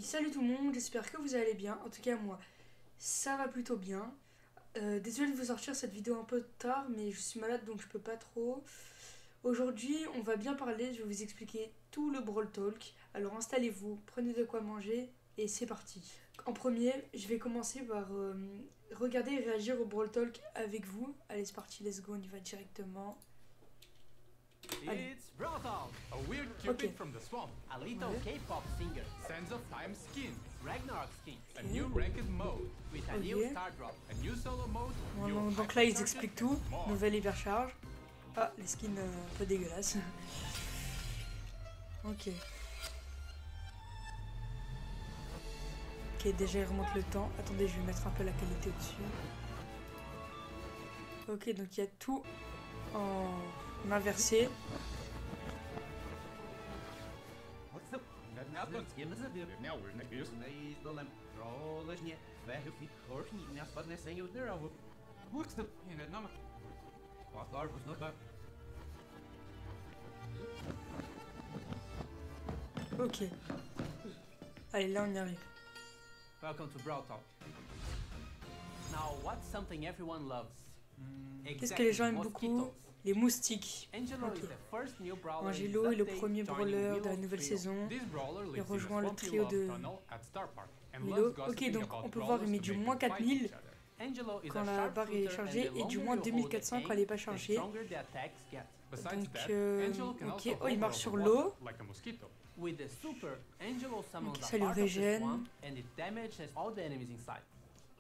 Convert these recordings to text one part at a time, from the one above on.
Salut tout le monde, j'espère que vous allez bien. En tout cas moi, ça va plutôt bien. Désolé de vous sortir cette vidéo un peu tard, mais je suis malade donc je peux pas trop. Aujourd'hui, on va bien parler, je vais vous expliquer tout le Brawl Talk. Alors installez-vous, prenez de quoi manger et c'est parti. En premier, je vais commencer par regarder et réagir au Brawl Talk avec vous. Allez, c'est parti, let's go, on y va directement. Allez. It's Brawl Talk, A weird cupid from the swamp. a little Ouais. K-pop singer, Sands of Time skins. Ragnarok skins, A new ranked mode. with a Ok. new star drop. A new solo mode. Bon, new donc là, ils hyper expliquent target, tout. and more. Nouvelle hypercharge. Ah, les skins un peu dégueulasses. Ok. Ok, déjà il remonte le temps. Attendez, je vais mettre un peu la qualité au-dessus. Ok, donc il y a tout en inversé. Ok. Allez, là on y arrive. Welcome to Brawl Talk. Now, what's something everyone loves? Qu'est-ce que les gens aiment beaucoup? Les moustiques. Angelo Ok. is the first new brawler Angelo in est le this premier update, brawler joining de la Willow's nouvelle trio. saison. This brawler Il lives in a rejoint le swampy trio love de tunnel at Star Park and Willow. loves Ok, gossiping donc about on peut voir il brawlers met to du make moins them fight 4000 each other. Angelo is quand a la barre est sharpshooter chargée and the et du longer moins you hold the 2400 quand elle aim, n'est pas the chargée. stronger the attacks get. Besides Donc, that, Angelo can ok, also oh, il hover marche sur over l'eau. water like a mosquito. With the super, Angelo summons Ok, a ça lui part of the régène. swamp and it damages all the enemies inside.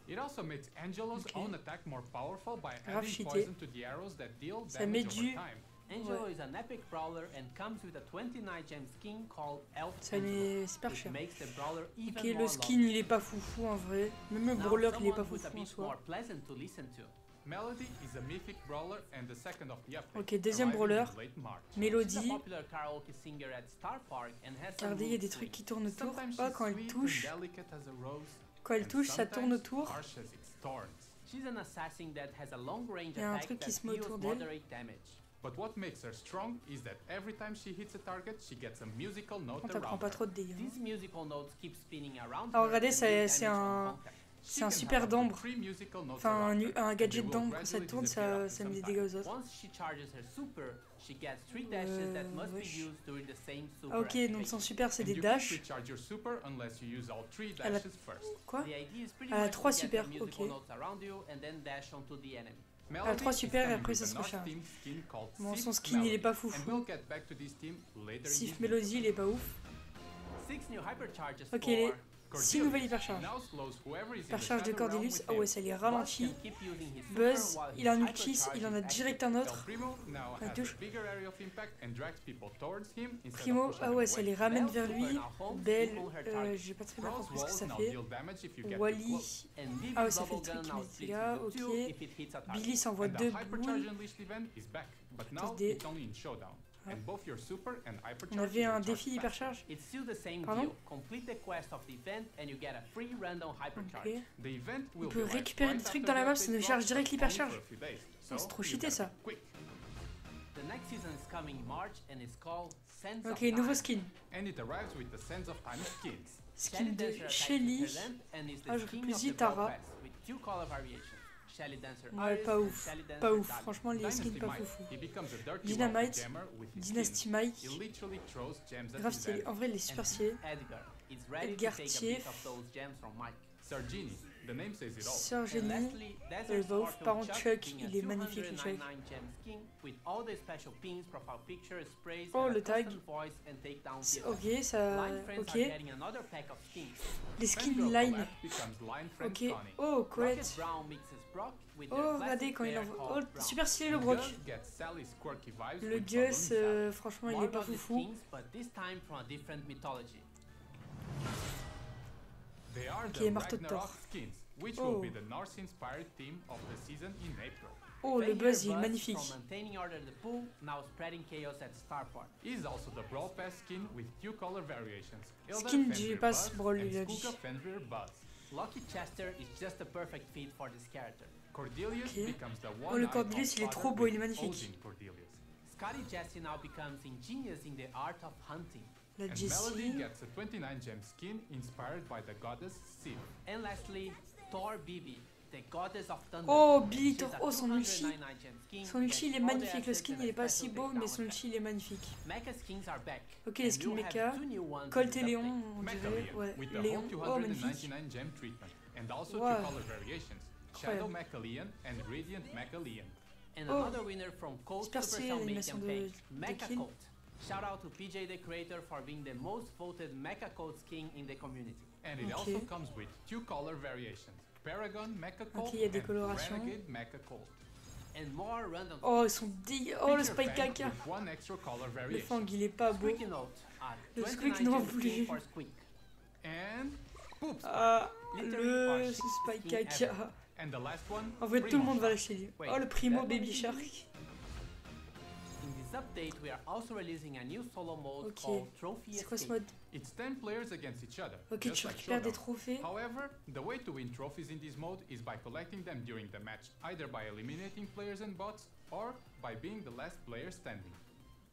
It also makes Angelo's Ok. own attack more powerful by Grave adding cheaté. poison to the arrows that deal Ça met damage du- over time. Angelo Ouais. is an epic brawler and comes with a 29 gem skin called Elf Ça Angelo, met super which cher. makes the brawler even Ok, more le skin loved. il est pas foufou en vrai. Même le Now, brawler il est someone pas who's a foufou en bit soi. more pleasant to listen to. Melody is a mythic brawler and the second of the update. Ok, deuxième arriving in brawler. late March. She's a Mélodie. popular karaoke singer at Star Park and has some Regardez, il y a mood des trucs swings. qui tournent autour. Sometimes Ah, she's quand elle sweet touche, and delicate as a rose, quand elle and touche, ça tourne sometimes autour. harsh as its thorns. She's an assassin that has a long range Il y a un attack truc qui that se met deals autour d'elle. moderate damage. But what makes her strong is that every time she hits a target, she gets a musical note On t'apprend around pas her. trop de dégâts. These musical notes keep spinning around Alors, her regardez, and c'est- deal c'est damage on un- contact. She C'est un can super have up to d'ambre. 3 musical notes Enfin, around her, un and gadget they will d'ambre, quand ça gradually tourne, disappear ça after met des some dégâts time. aux autres. Once she charges her super, she gets 3 dashes that must be wesh. used during the same super Ah, ok, donc activation. son super c'est And des you can't dash. recharge your super unless you use all 3 Elle a- dashes first. Quoi? The idea is pretty Elle a much to 3 get the super, musical ok. notes around you and then dash onto the enemy. Melody 3 is super et coming après with ça a se North recharge. team skin called Bon, Sif son skin il est pas Melody, foufou. and we'll get back to this team later in Sif this Mélodie il est pas ouf. 6 new hypercharges Ok, for les video. 6 nouvelles hypercharges. Now slows whoever is in the Hypercharge de shadow realm Cordelius. with Ah him. ouais, ça les Buzz ralentit. can keep using his super Buzz, while il a un his ulti, il en a hypercharge is direct un El autre. Primo now Elle has touche. a bigger area of impact and drags people towards him instead Primo, of pushing ah them ouais, away. ça les ramène Bell's vers super lui. now homes Belle, people her target. j'ai pas très bien Brawl's compris ce que walls ça now fait. deal damage if you get too Wally. close. And Vivi's Ah ouais, ça fait le double truc gun qui now met des splits dégâts, into two ok. if it hits a target. Billy s'envoie And the 2 Hypercharge boules. Unleashed event is back, but now SD. it's only in Showdown. Ah. And both your super and Hypercharge On avait will un charge défi fast. hypercharge. It's still the same Pardon? deal. Complete the quest of the event and you get a free random hypercharge. Ok. The event On will peut be live récupérer right des trucs after dans la the map, update ça nous drop, charge direct but only l'hypercharge. for a few days. Oh, c'est So trop you cheaté gotta ça. be quick. The next season is coming in March and it's called Sense Ok, of Time. nouveau skin. And it arrives with the Sense of Time skins. Skin de Dancer attacks Shelly. with her lamp and is the Ah, je skin plus of dit the Brawl Tara. Pass with 2 color variations. Shelly Dancer Ouais, Aris pas and ouf. Shelly Dancer Pas ouf. Dahlia. Franchement, les skins Dynasty pas Mike, foufou. he becomes a dirty Dynamite, wealthy jammer with his Dynasty skin. Mike. He literally throws gems at Grave his stylé. enemy. En vrai, il est super And stylé. Edgar is ready Edgar to take a Thief. bit of those gems from Mike. Sargini, the name says it all. Sœur And Génie. lastly, Elle Desert va ouf. Scorpion Par contre, Chuck, being il a est magnifique, le Chuck. 299 gem skin with all the special pins, profile pictures, sprays, Oh, and le a tag. custom voice and takedown kit. Ok, ça. Line friends Ok. are getting another pack of skins. Les skins Fangirl line. collab becomes Line Friend Ok. Connie. Oh, Rocket Colette. Brown mixes Brock with their Oh, regardez classic quand il pair envoie. called Oh, Brown. super stylé le Brock. Gus gets Sally's quirky vibes Le with Gus, Balloon franchement, il More est pas about the foufou. skins, but this time from a different mythology. Sally. They are Ok, the marteau de Ragnarok Thor. skins, which Oh. will be the Norse-inspired theme of the season in April. Oh, le Fahir buzz, il est Buzz magnifique. From maintaining order at the pool, now spreading chaos at Star Park. Is also the Brawl Pass skin with two color variations. Hilda Skin Fenrir du pass Buzz Brawl, and il a dit. Skullka Fenrir Buzz. Lucky Chester is just a perfect fit for this character. Cordelius Ok. becomes the one Oh, le Cordelius, il est trop beau, il est magnifique. Cordelius. Scotty Jesse now becomes ingenious in the art of hunting. La And Melody Jessie. gets a 29 gem skin inspired by the goddess Sif. And lastly, Thor Bibi, the goddess of thunder. Oh, Billy She's Thor. a Oh, son ulti. 299 gem skin, Son ulti, il est gets all the magnifique. Le assets skin, and il est a pas special si beau, mais takedown son effect. ulti, il est magnifique. Mecha skins are back. Ok, les and skins we'll mecha. have two new ones Colt in et this Léon, update. on dirait. Mecha Ouais, with the Léon. whole Oh, magnifique. 299 gem treatment. And also Wow. two color variations. Shadow Incroyable. Mecha Leon and Radiant Mecha Leon. And Oh. another winner from Colt J'espère que c'est Supercell main l'animation de campaign, Mecha kill. Colt. Shout out to PJ the creator for being the most voted Mecha Colt skin in the community. And it Ok. also comes with two color variations. Paragon Mecha Colt il y a des and colorations. Renegade Mecha Colt. And more random. Oh, ils sont dégueux. Oh, le Feature Spike Fang caca. with one extra color Le variation. Fang, il est pas beau. Squeaky Note at Le 29 Squeak non gem plus. skin for Squeak. And Poop Spike. Ah, Literally le our ce Spike skin caca. ever. And the last one, En vrai, tout le Primo monde va Shark. l'acheter lui. Wait, Oh, le Primo that Baby one? Shark. In this update, we are also releasing a new solo mode Ok. called Trophy C'est quoi ce Escape. mode? It's 10 players against each other. Ok, just tu like récupères des Showdown. trophées. However, the way to win trophies in this mode is by collecting them during the match, either by eliminating players and bots, or by being the last player standing.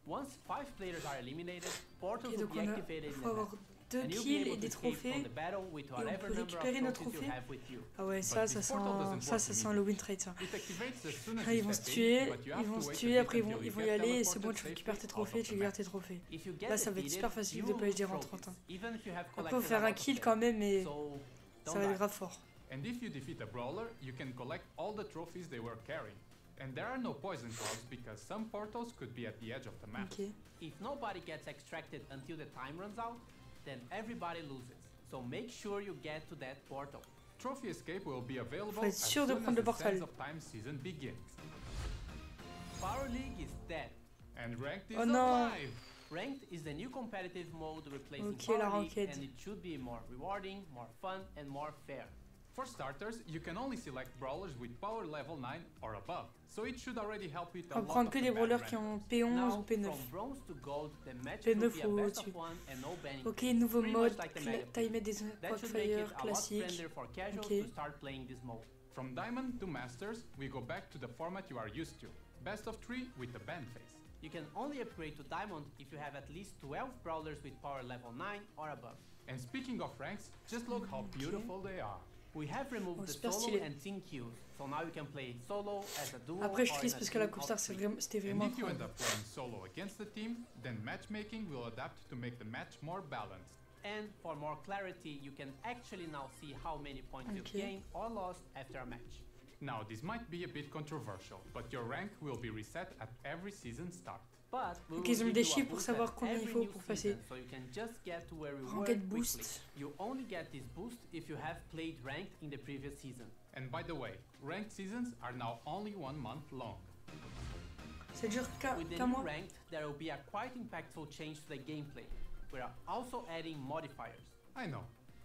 Once 5 players are eliminated, portals Ok, will donc be on a, activated in faut the avoir map. 2 And you'll be kills able et to des escape from trophées. the battle with on whatever peut number récupérer of nos trophies you trophées. have with you. Ah ouais, But ça this sent, portal doesn't ça work sent le win trade, ça. It activates as soon as Ah, ils you vont step se in, tuer, but you have ils vont to se wait a tuer, bit après until ils you vont get y aller et c'est teleported bon, tu safely récupères tes out of trophées, the tu map. gardes tes trophées. If you get Là, ça va être defeated, super facile you de will PSG lose en trophies, 30 ans. even if you have Après, faut collected faire a un lot of kill them. quand même, mais So, ça don't va être die. grave fort. And if you defeat a brawler, you can collect all the trophies they were carrying. And there are no poison clouds because some portals could be at the edge of the map. Ok. If nobody gets extracted until the time runs out, then everybody loses. So make sure you get to that portal. Trophy Escape will be available Faut être as sûr de soon as prendre le the portal. Sands of Time season begins. Power League is dead. And Ranked is Oh no. alive! Ranked is the new competitive mode replacing Ok, Power la League, ranked. and it should be more rewarding, more fun, and more fair. For starters, you can only select brawlers with power level 9 or above, so it should already help with a On va lot prendre of que the des bad brawlers qui randoms. ont P11 Now, ou P9. from bronze to gold, the match P9 will be a ou best au-dessus. of one and no banning. Ok, nouveau Pretty mode, much like the Mega timer des That should make it Quackfire a lot classique. friendlier for casuals Ok. to start playing this mode. From Diamond to Masters, we go back to the format you are used to. Best of 3 with the band phase. You can only upgrade to Diamond if you have at least 12 brawlers with power level 9 or above. And speaking of ranks, just look how beautiful they are. We have removed Oh, the super solo stylé. and team queues, so now you can play solo as a duo Après, je or triste in a parce que la team Coupe of Star, three. c'était And vraiment if you end incroyable. up playing solo against the team, then matchmaking will adapt to make the match more balanced. And for more clarity, you can actually now see how many points Ok. you've gained or lost after a match. Now, this might be a bit controversial, but your rank will be reset at every season start. But we Ok, will ils ont mis give des you a chiffres pour boost savoir at combien il every faut new pour season, passer. so you can just get to where you were Ranked quickly. boost. You only get this boost if you have played ranked in the previous season. And by the way, ranked seasons are now only 1 month long. Ça dure With the qu'un new mois. ranked, there will be a quite impactful change to the gameplay. We are also adding modifiers. I know.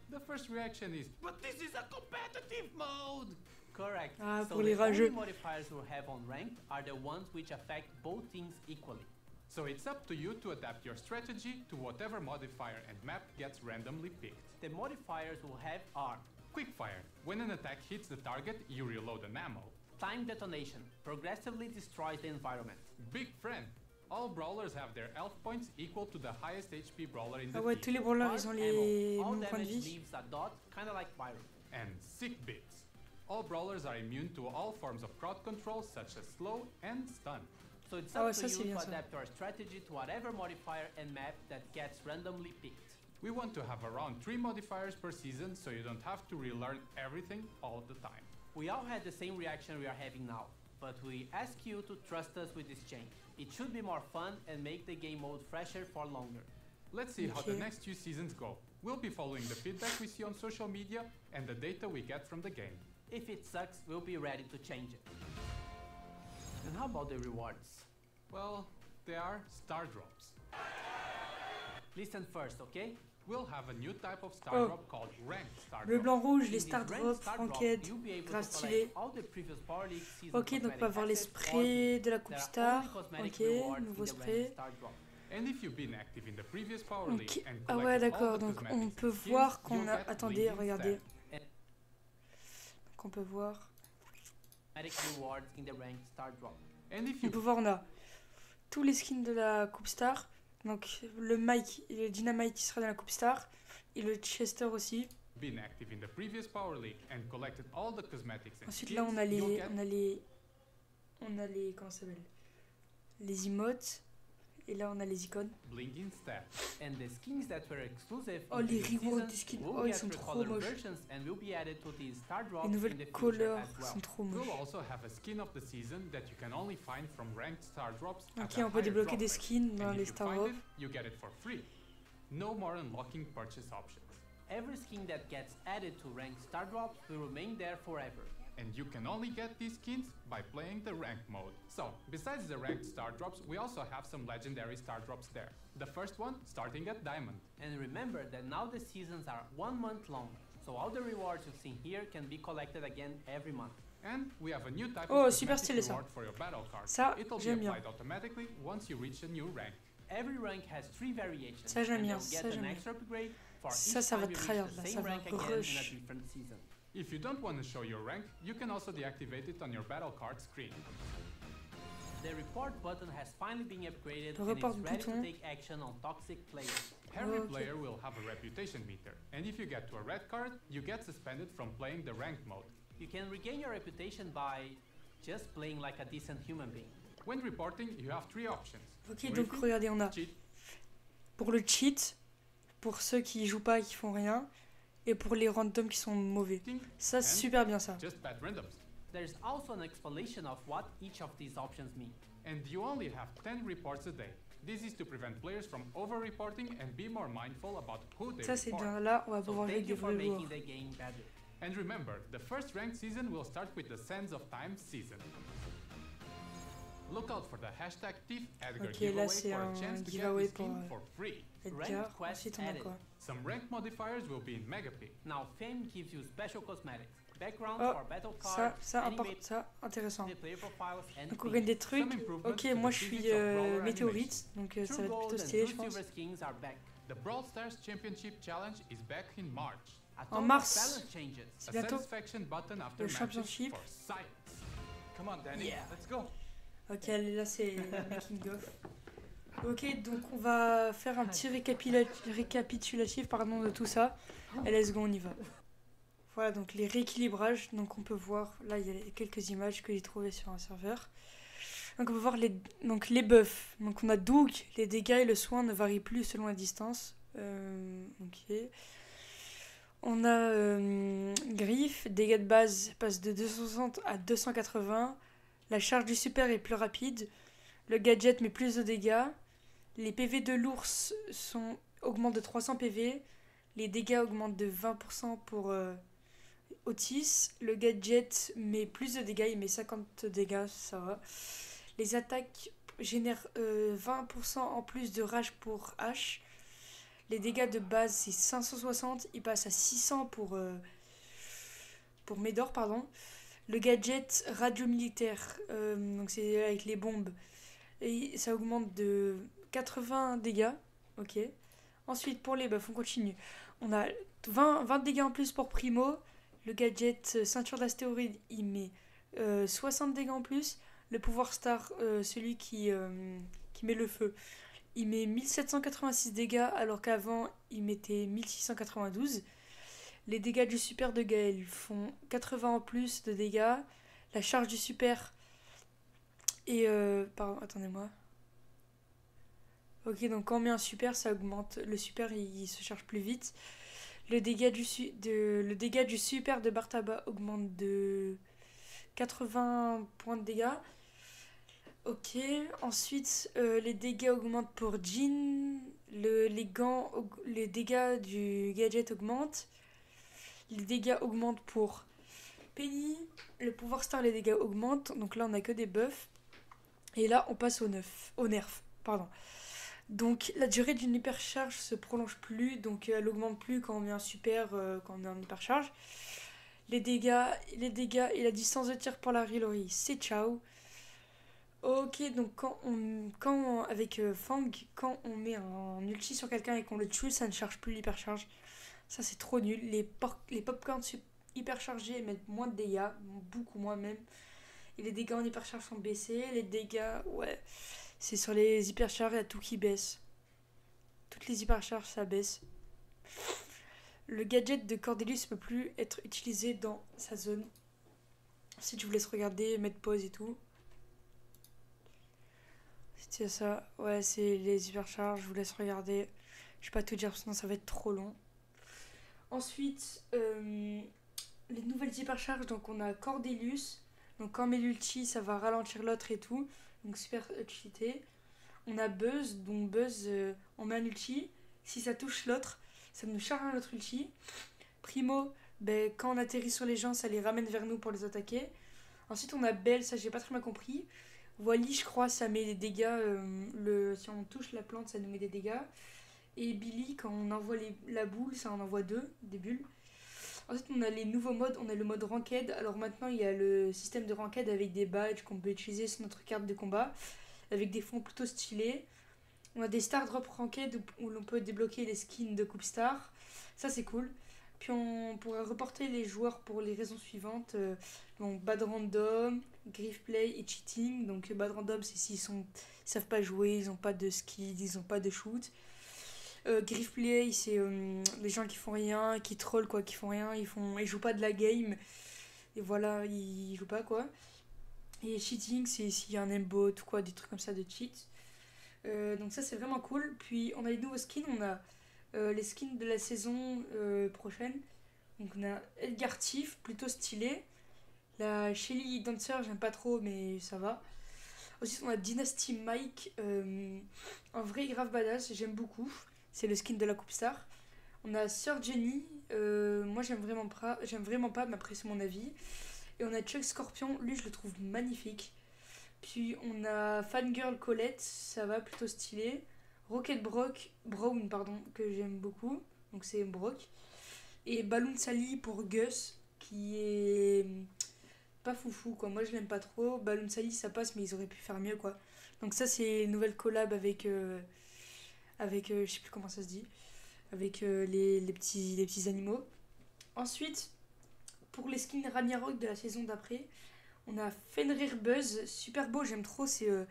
The first reaction is, but this is a competitive mode! Correct. Ah, so pour les the only rageux. modifiers we'll have on ranked are the ones which affect both teams equally. So it's up to you to adapt your strategy to whatever modifier and map gets randomly picked. The modifiers we'll have are Quickfire. When an attack hits the target, you reload an ammo. Time Detonation, progressively destroys the environment. Big Friend. All brawlers have their health points equal to the highest HP brawler in the Ah ouais, team. tous les brawlers, Hard ils ont ammo, les all mêmes points de damage vie. leaves a dot, kinda like Byron. And Sick Bits. All brawlers are immune to all forms of crowd control such as slow and stun. So it's Ah up ouais, to ça, you c'est bien, to ça. adapt your strategy to whatever modifier and map that gets randomly picked. We want to have around 3 modifiers per season so you don't have to relearn everything all the time. We all had the same reaction we are having now, but we ask you to trust us with this change. It should be more fun and make the game mode fresher for longer. Let's see how the Okay. next few seasons go. We'll be following the feedback we see on social media and the data we get from the game. If it sucks, we'll be ready to change it. And how about the rewards? Well, they are star drops. Listen first, okay? We'll have a new type of star Oh. drop called ranked star Bleu, drop. blanc, rouge, In les this star ranked drops, star drop, ranked. you'll be able to grave collect stylé. all the previous Power League season Ok, donc on cosmetic va voir les assets or sprays de la Coupe there are Star. only cosmetic Ok, rewards nouveau in the spray. ranked star drop. And if you've been active in the previous Power Ok. League and Ah ouais, collected all d'accord, the donc cosmetics on peut skins, voir qu'on you'll a... get Attendez, Legion regardez. stats. Donc on peut voir... Cosmetic rewards in the ranked star drop. And if On you peut voir, on a tous les skins de la Coupe Star, Donc le Mike et le Dynamite qui sera dans la Coupe Star. Et le Chester aussi. Been active in the previous Power League and collected all the cosmetics and Ensuite skins, là on a you'll les. get On a les. Comment ça s'appelle? Les emotes. Et là on a les icônes. blinking stats. And the skins that were exclusive Oh, in the les new rewards season des skins. will Oh, ils get sont trop recolored moches. versions and will be added to these star drops Les in the nouvelles future couleurs as well. sont trop moches. We'll also have a skin of the season that you can only find from ranked star drops at Ok, a on peut higher débloquer drop des rate. skins dans And les if you Star find Drops. it, you get it for free. No more unlocking purchase options. Every skin that gets added to ranked star drops will remain there forever. And you can only get these skins by playing the ranked mode. So, besides the ranked star drops, we also have some legendary star drops there. The first one starting at Diamond. And remember that now the seasons are 1 month long, so all the rewards you've seen here can be collected again every month. And we have a new type Oh, of super cosmetic stylé ça. reward for your battle card. Ça, It'll be j'aime bien. applied automatically once you reach a new rank. Every rank has 3 variations, Ça, j'aime and bien, you'll ça, get j'aime an bien. extra upgrade for Ça, each ça va time you tryhard, reach the là, same ça va rank again in a rush. different season. If you don't want to show your rank, you can also deactivate it on your battle card screen. The report button has finally been upgraded Le and report is ready to bouton. take action on toxic players. Every Okay. player will have a reputation meter, and if you get to a red card, you get suspended from playing the ranked mode. You can regain your reputation by just playing like a decent human being. When reporting, you have 3 options. Ok, donc Briefing, regardez, on a cheat, pour le cheat, pour ceux qui jouent pas et qui font rien, et pour les randoms qui sont mauvais. cheating, Ça, c'est super bien ça. just bad randoms. There's also an explanation of what each of these options mean. And you only have 10 reports a day. This is to prevent players from over-reporting and be more mindful about who they Ça, c'est report. bien. Là, on va So pouvoir jouer thank des you for vrais making joueurs. the game better. And remember, the first ranked season will start with the Sands of Time season. Look out for the hashtag Thief Edgar Ok, là, giveaway c'est for a un chance to get giveaway this skin pour, for free. Edgar. quest Ensuite, on a added. quoi? Some rank modifiers will be in Megapix. Now Fame gives you special cosmetics, backgrounds Oh, for battle Ça, cards, ça, intéressant. animated player profiles, and Donc on gagne features. des trucs. Some improvements Ok, to moi the je suis physics of brawler météorite, donc ça va True être Gold plutôt and stylé, True je pense. Silver skins are back. The Brawl Stars Championship Challenge is back in March. A En ton of mars. balance changes. C'est A bientôt. satisfaction button after Le matches championship. for science. Come on, Danny, Yeah. let's go. Ok, là c'est making of. Ok, donc on va faire un petit récapitulatif pardon, de tout ça. Et let's go, on y va. Voilà, donc les rééquilibrages. Donc on peut voir, là il y a quelques images que j'ai trouvées sur un serveur. Donc on peut voir donc les buffs. Donc on a Doug, les dégâts et le soin ne varient plus selon la distance. Ok. On a Griff, dégâts de base passent de 260 à 280. La charge du super est plus rapide. Le gadget met plus de dégâts. Les PV de l'ours augmentent de 300 PV. Les dégâts augmentent de 20% pour Otis. Le gadget met plus de dégâts, il met 50 dégâts, ça va. Les attaques génèrent 20% en plus de rage pour H. Les dégâts de base c'est 560, il passe à 600 pour Médor, pardon. Le gadget radio militaire, donc c'est avec les bombes, et ça augmente de 80 dégâts. Ok. Ensuite pour les buffs, on continue. On a 20 dégâts en plus pour Primo. Le gadget ceinture d'astéroïdes, il met 60 dégâts en plus. Le pouvoir star, celui qui met le feu, il met 1786 dégâts alors qu'avant il mettait 1692. Les dégâts du super de Gaël font 80 en plus de dégâts. La charge du super et pardon, attendez-moi. Ok, donc quand on met un super, ça augmente. Le super, il se charge plus vite. Le dégât du super de Bartaba augmente de 80 points de dégâts. Ok, ensuite les dégâts augmentent pour Jean. Les dégâts du gadget augmentent. Les dégâts augmentent pour Penny. Le pouvoir star, les dégâts augmentent. Donc là, on a que des buffs. Et là, on passe au nerf. Pardon. Donc la durée d'une hypercharge se prolonge plus. Donc elle augmente plus quand on met un super, quand on est en hypercharge. Les dégâts et la distance de tir pour la Rilori, c'est ciao. Ok, donc avec Fang, quand on met un ulti sur quelqu'un et qu'on le tue, ça ne charge plus l'hypercharge. Ça c'est trop nul. Les popcorns hyperchargés mettent moins de dégâts, beaucoup moins même. Et les dégâts en hypercharge sont baissés. Les dégâts, ouais, c'est sur les hypercharges, il y a tout qui baisse. toutes les hypercharges ça baisse. Le gadget de Cordelius ne peut plus être utilisé dans sa zone. Si je vous laisse regarder, mettre pause et tout. C'est ça, ouais, c'est les hypercharges, je vous laisse regarder. Je vais pas tout dire sinon ça va être trop long. Ensuite, les nouvelles hypercharges, donc on a Cordelius. Donc quand on met l'ulti, ça va ralentir l'autre et tout. Donc super cheaté. On a Buzz, donc Buzz, on met un ulti. Si ça touche l'autre, ça nous charge un autre ulti. Primo, ben, quand on atterrit sur les gens, ça les ramène vers nous pour les attaquer. Ensuite on a Belle, ça j'ai pas très bien compris. Wally, je crois, ça met des dégâts. Si on touche la plante, ça nous met des dégâts. Et Billy, quand on envoie la boule, ça en envoie des bulles. Ensuite, on a les nouveaux modes. On a le mode Ranked. Alors maintenant, il y a le système de Ranked avec des badges qu'on peut utiliser sur notre carte de combat. Avec des fonds plutôt stylés. On a des Star Drop Ranked où l'on peut débloquer les skins de Coupe Star. Ça, c'est cool. Puis on pourrait reporter les joueurs pour les raisons suivantes. Donc bad random, grief play et cheating. Donc bad random, c'est s'ils savent pas jouer, ils ont pas de skills, ils ont pas de shoot. Grief play, c'est les gens qui font rien, qui trollent quoi, qui font rien, ils jouent pas de la game. Et voilà, ils jouent pas quoi. Et cheating, c'est s'il y a un aimbot ou quoi, des trucs comme ça de cheat. Donc ça c'est vraiment cool. Puis on a les nouveaux skins, on a les skins de la saison prochaine. Donc on a Edgar Thief, plutôt stylé. La Shelly Dancer, j'aime pas trop, mais ça va. Ensuite, on a Dynasty Mike, un vrai grave badass, j'aime beaucoup. C'est le skin de la Coupe Star. On a Sir Jenny, moi j'aime vraiment pas, mais après c'est mon avis. Et on a Chuck Scorpion, lui je le trouve magnifique. Puis on a Fangirl Colette, ça va, plutôt stylé. Rocket Brown, que j'aime beaucoup, donc c'est Brock. Et Balloon Sally pour Gus, qui est pas foufou quoi, moi je l'aime pas trop. Balloon Sally ça passe, mais ils auraient pu faire mieux quoi. Donc ça c'est une nouvelle collab avec je sais plus comment ça se dit, avec les petits animaux. Ensuite, pour les skins Ragnarok de la saison d'après, on a Fenrir Buzz, super beau, j'aime trop, ce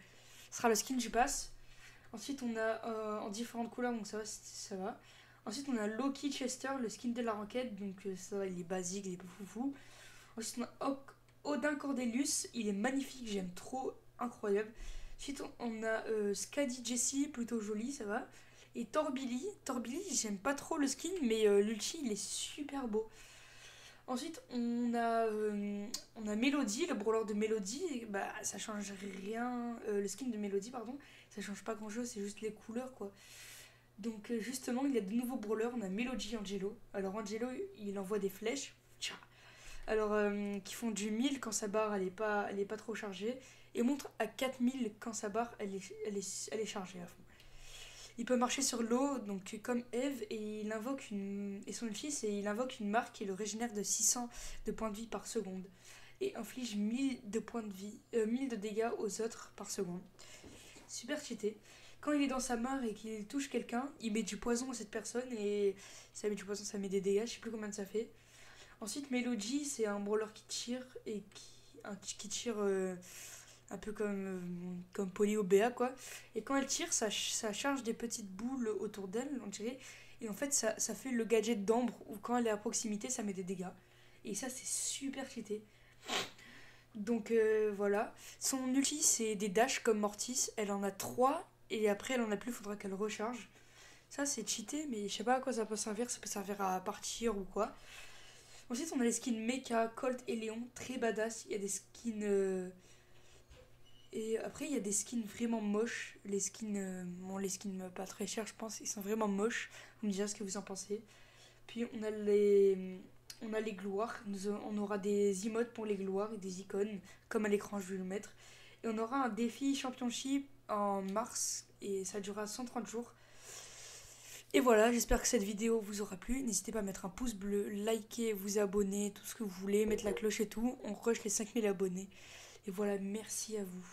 sera le skin du pass. Ensuite on a en différentes couleurs, donc ça va. Ensuite on a Loki Chester, le skin de la ranked, donc ça va, il est basique, il est pas foufou. Ensuite on a Odin Cordelius, il est magnifique, j'aime trop, incroyable. Ensuite on a Skady Jessie, plutôt joli, ça va. Et Torbilly, j'aime pas trop le skin, mais l'ulti il est super beau. Ensuite on a Melody, le brawler de Melody, bah ça change rien, le skin de Melody pardon, ça change pas grand chose, c'est juste les couleurs quoi. Donc justement il y a de nouveaux brawlers, on a Melody Angelo. Alors Angelo il envoie des flèches, alors qui font du 1000 quand sa barre elle est pas trop chargée, et montre à 4000 quand sa barre elle est chargée à fond. Il peut marcher sur l'eau, donc comme Eve, et son ulti, c'est il invoque une marque qui le régénère de 600 de points de vie par seconde et inflige 1000 de points de vie, 1000 de dégâts aux autres par seconde. Super cheaté. Quand il est dans sa mare et qu'il touche quelqu'un, il met du poison à cette personne et ça met du poison, ça met des dégâts, je sais plus combien ça fait. Ensuite, Melody, c'est un brawler qui tire et qui tire un peu comme Polly au BA quoi. Et quand elle tire, ça charge des petites boules autour d'elle, on dirait. Et en fait, ça fait le gadget d'ambre où quand elle est à proximité, ça met des dégâts. Et ça, c'est super cheaté. Donc voilà. Son ulti, c'est des dashs comme Mortis. Elle en a 3 et après, elle en a plus, faudra qu'elle recharge. Ça, c'est cheaté, mais je sais pas à quoi ça peut servir. Ça peut servir à partir ou quoi. Ensuite, on a les skins Mecha, Colt et Léon, très badass. Il y a des skins. Et après, il y a des skins vraiment moches. Les skins pas très chers, je pense, ils sont vraiment moches. Vous me direz ce que vous en pensez. Puis on a les gloires. On aura des emotes pour les gloires et des icônes, comme à l'écran, je vais le mettre. Et on aura un défi championship en mars et ça durera 130 jours. Et voilà, j'espère que cette vidéo vous aura plu. N'hésitez pas à mettre un pouce bleu, liker, vous abonner, tout ce que vous voulez, mettre la cloche et tout. On rush les 5000 abonnés. Et voilà, merci à vous.